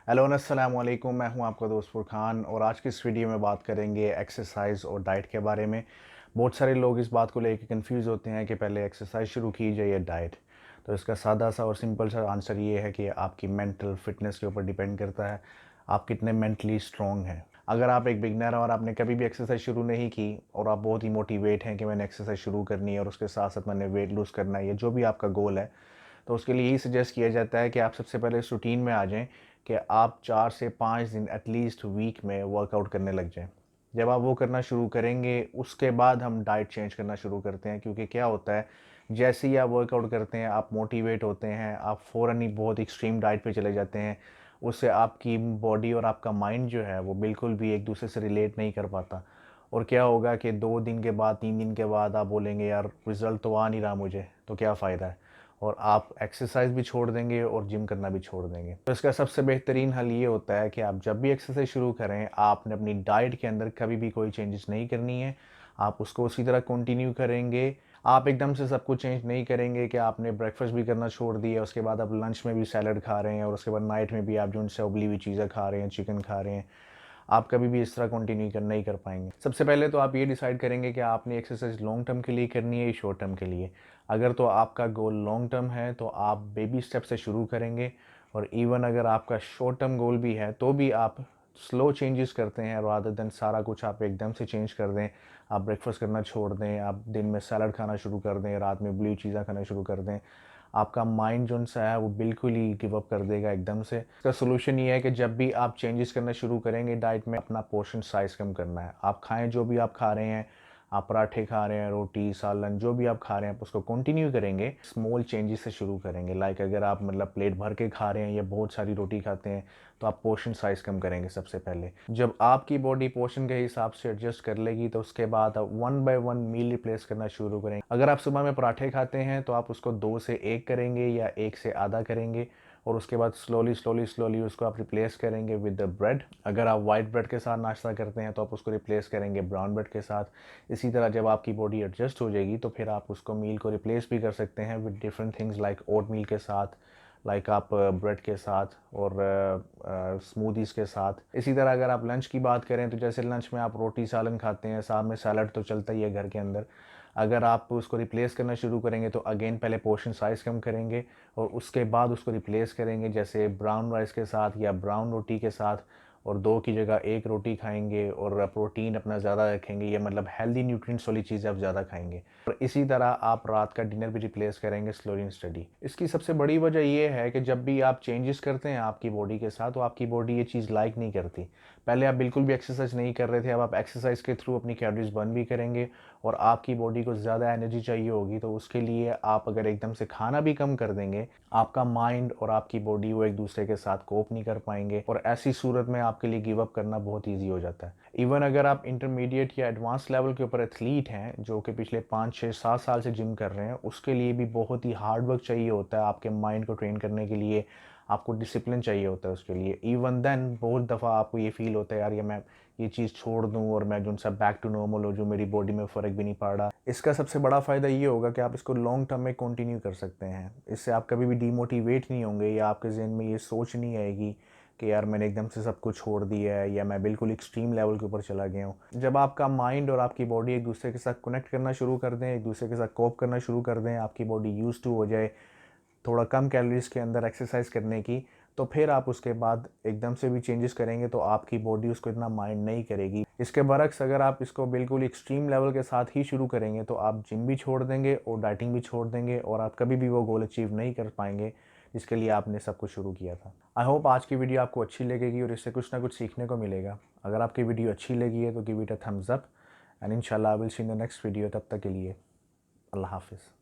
Hello अस्सलाम वालेकुम, मैं हूं आपका दोस्त फुरखान और आज की इस वीडियो में बात करेंगे एक्सरसाइज और डाइट के बारे में। बहुत सारे लोग इस बात को लेकर कंफ्यूज होते हैं कि पहले एक्सरसाइज शुरू की जाए या डाइट। तो इसका सादा सा और सिंपल सा आंसर ये है कि आपकी मेंटल फिटनेस के ऊपर डिपेंड करता है, आप कितने मेंटली स्ट्रॉन्ग हैं। अगर आप एक बिगनर हैं और आपने कभी भी एक्सरसाइज शुरू नहीं की और आप बहुत ही मोटिवेट हैं कि मैंने एक्सरसाइज शुरू करनी है और उसके साथ साथ मैंने वेट लूज़ करना है, या जो भी आपका गोल है, तो उसके लिए यही सजेस्ट किया जाता है कि आप सबसे पहले इस रूटीन में आ जाएं कि आप 4 से 5 दिन एटलीस्ट वीक में वर्कआउट करने लग जाएं। जब आप वो करना शुरू करेंगे उसके बाद हम डाइट चेंज करना शुरू करते हैं, क्योंकि क्या होता है, जैसे ही आप वर्कआउट करते हैं आप मोटिवेट होते हैं, आप फ़ौरन ही बहुत एक्सट्रीम डाइट पे चले जाते हैं। उससे आपकी बॉडी और आपका माइंड जो है वो बिल्कुल भी एक दूसरे से रिलेट नहीं कर पाता। और क्या होगा कि 2 दिन के बाद 3 दिन के बाद आप बोलेंगे यार रिज़ल्ट तो आ नहीं रहा मुझे, तो क्या फ़ायदा है, और आप एक्सरसाइज भी छोड़ देंगे और जिम करना भी छोड़ देंगे। तो इसका सबसे बेहतरीन हल ये होता है कि आप जब भी एक्सरसाइज शुरू करें आपने अपनी डाइट के अंदर कभी भी कोई चेंजेस नहीं करनी है, आप उसको उसी तरह कंटिन्यू करेंगे। आप एकदम से सब कुछ चेंज नहीं करेंगे कि आपने ब्रेकफास्ट भी करना छोड़ दिया, उसके बाद आप लंच में भी सैलड खा रहे हैं और उसके बाद नाइट में भी आप जो उनसे उबली हुई चीज़ें खा रहे हैं, चिकन खा रहे हैं। आप कभी भी इस तरह कंटिन्यू कर नहीं कर पाएंगे। सबसे पहले तो आप ये डिसाइड करेंगे कि आपने एक्सरसाइज लॉन्ग टर्म के लिए करनी है या शॉर्ट टर्म के लिए। अगर तो आपका गोल लॉन्ग टर्म है तो आप बेबी स्टेप से शुरू करेंगे, और इवन अगर आपका शॉर्ट टर्म गोल भी है तो भी आप स्लो चेंजेस करते हैं, रादर देन सारा कुछ आप एकदम से चेंज कर दें। आप ब्रेकफास्ट करना छोड़ दें, आप दिन में सैलड खाना शुरू कर दें, रात में ब्लू चीज़ें खाना शुरू कर दें, आपका माइंड जो सा है वो बिल्कुल ही गिव अप कर देगा एकदम से। इसका सोल्यूशन ये है कि जब भी आप चेंजेस करना शुरू करेंगे डाइट में, अपना पोर्शन साइज़ कम करना है। आप खाएं जो भी आप खा रहे हैं, आप पराठे खा रहे हैं, रोटी सालन जो भी आप खा रहे हैं, आप उसको कंटिन्यू करेंगे। स्मॉल चेंजेस से शुरू करेंगे, लाइक अगर आप मतलब प्लेट भर के खा रहे हैं या बहुत सारी रोटी खाते हैं तो आप पोर्शन साइज़ कम करेंगे सबसे पहले। जब आपकी बॉडी पोर्शन के हिसाब से एडजस्ट कर लेगी तो उसके बाद आप 1 बाय 1 मील रिप्लेस करना शुरू करेंगे। अगर आप सुबह में पराठे खाते हैं तो आप उसको 2 से 1 करेंगे या 1 से आधा करेंगे, और उसके बाद स्लोली स्लोली स्लोली उसको आप रिप्लेस करेंगे विद द ब्रेड। अगर आप वाइट ब्रेड के साथ नाश्ता करते हैं तो आप उसको रिप्लेस करेंगे ब्राउन ब्रेड के साथ। इसी तरह जब आपकी बॉडी एडजस्ट हो जाएगी तो फिर आप उसको मील को रिप्लेस भी कर सकते हैं विद डिफरेंट थिंग्स, लाइक ओट मील के साथ, लाइक आप ब्रेड के साथ, और स्मूदीज़ के साथ। इसी तरह अगर आप लंच की बात करें तो जैसे लंच में आप रोटी सालन खाते हैं, साथ में सैलड तो चलता ही है घर के अंदर। अगर आप उसको रिप्लेस करना शुरू करेंगे तो अगेन पहले पोर्शन साइज़ कम करेंगे और उसके बाद उसको रिप्लेस करेंगे, जैसे ब्राउन राइस के साथ या ब्राउन रोटी के साथ, और 2 की जगह 1 रोटी खाएंगे और प्रोटीन अपना ज़्यादा रखेंगे, ये मतलब हेल्दी न्यूट्रिएंट्स वाली चीज़ें आप ज़्यादा खाएंगे। और इसी तरह आप रात का डिनर भी रिप्लेस करेंगे स्लोली एंड स्टडी। इसकी सबसे बड़ी वजह ये है कि जब भी आप चेंजेस करते हैं आपकी बॉडी के साथ तो आपकी बॉडी ये चीज़ लाइक नहीं करती। पहले आप बिल्कुल भी एक्सरसाइज नहीं कर रहे थे, अब आप एक्सरसाइज के थ्रू अपनी कैलोरीज बर्न भी करेंगे और आपकी बॉडी को ज़्यादा एनर्जी चाहिए होगी, तो उसके लिए आप अगर एकदम से खाना भी कम कर देंगे, आपका माइंड और आपकी बॉडी वो एक दूसरे के साथ कोप नहीं कर पाएंगे, और ऐसी सूरत में आपके लिए गिव अप करना बहुत ईजी हो जाता है। इवन अगर आप इंटरमीडिएट या एडवांस लेवल के ऊपर एथलीट हैं जो कि पिछले 5 6 7 साल से जिम कर रहे हैं, उसके लिए भी बहुत ही हार्ड वर्क चाहिए होता है। आपके माइंड को ट्रेन करने के लिए आपको डिसिप्लिन चाहिए होता है उसके लिए। इवन देन बहुत दफ़ा आपको ये फील होता है यार ये मैं ये चीज़ छोड़ दूँ और मैं जो सा बैक टू नॉर्मल हो, जो मेरी बॉडी में फ़र्क भी नहीं पड़ रहा। इसका सबसे बड़ा फ़ायदा ये होगा कि आप इसको लॉन्ग टर्म में कंटिन्यू कर सकते हैं। इससे आप कभी भी डीमोटिवेट नहीं होंगे या आपके ज़हन में ये सोच नहीं आएगी कि यार मैंने एकदम से सब कुछ छोड़ दिया है या मैं बिल्कुल एक्सट्रीम लेवल के ऊपर चला गया हूँ। जब आपका माइंड और आपकी बॉडी एक दूसरे के साथ कनेक्ट करना शुरू कर दें, एक दूसरे के साथ कोप करना शुरू कर दें, आपकी बॉडी यूज़ टू हो जाए थोड़ा कम कैलोरीज के अंदर एक्सरसाइज करने की, तो फिर आप उसके बाद एकदम से भी चेंजेस करेंगे तो आपकी बॉडी उसको इतना माइंड नहीं करेगी। इसके बरक्स अगर आप इसको बिल्कुल एक्सट्रीम लेवल के साथ ही शुरू करेंगे तो आप जिम भी छोड़ देंगे और डाइटिंग भी छोड़ देंगे, और आप कभी भी वो गोल अचीव नहीं कर पाएंगे जिसके लिए आपने सब कुछ शुरू किया था। आई होप आज की वीडियो आपको अच्छी लगेगी और इससे कुछ ना कुछ सीखने को मिलेगा। अगर आपकी वीडियो अच्छी लगी है तो give it a thumbs up, and इंशाल्लाह I will see in the next video. तब तक के लिए अल्लाह हाफिज़।